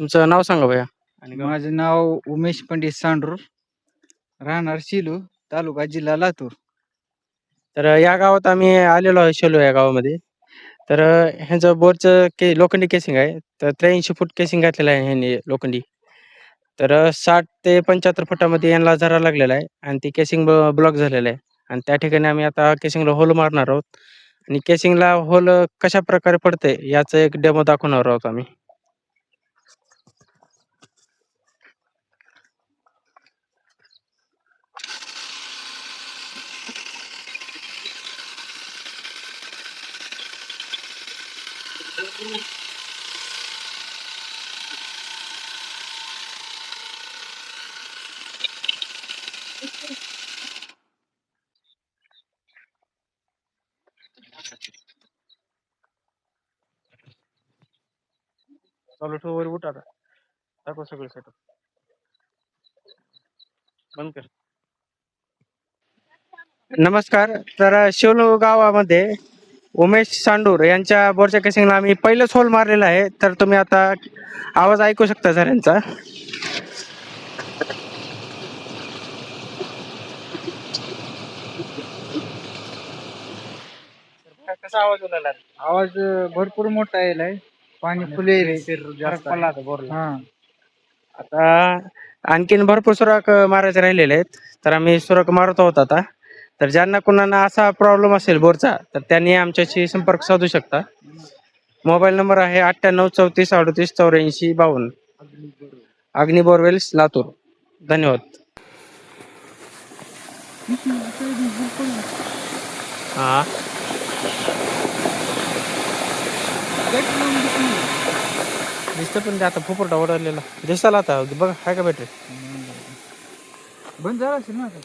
तुमचं नाव सांगा भैया आणि गाव. माझं नाव उमेश पंडित सांडूर, राहणार शिलू, तालुका जिल्हा लातूर. तर या गावात आम्ही आलेलो आहे शेलो या गावामध्ये. तर ह्यांचं बोरचं लोखंडी केसिंग आहे. तर 83 फूट केसिंग घातलेलं आहे ह्यांनी लोखंडी. तर 60 ते 75 फुटामध्ये यांना झरा लागलेला आहे आणि ती केसिंग ब्लॉक झालेलं आहे. आणि त्या ठिकाणी आम्ही आता केसिंगला होल मारणार आहोत आणि केसिंगला होल कशा प्रकारे पडते याचं एक डेमो दाखवणार आहोत आम्ही. चालू ठेव, वर उठ आता. दाखव सगळं सेटअप. बंद कर. नमस्कार. तर शिवलो गावामध्ये उमेश सांडूर यांच्या बोरच्या केसिंगला आम्ही पहिलंच होल मारलेला आहे. तर तुम्ही आता आवाज ऐकू शकता सर यांचा. कसा आवाज उलाला? आवाज भरपूर मोठा यायलाय, पाणी फुले बोरला. हा. आता आणखीन भरपूर सुराख मारायचे राहिलेले आहेत. तर आम्ही सुराख मारत आहोत आता. तर ज्यांना कुणाला असा प्रॉब्लेम असेल बोरचा तर त्यांनी आमच्याशी संपर्क साधू शकता. मोबाईल नंबर आहे 98 34 38 84 52. अग्नि बोरवेल्स लातूर. धन्यवाद. हा दिसतं पण ते आता फुफुरटा ओढवलेला दिसायला आता बघा काय का बॅटरी बंद झाला असेल ना आता.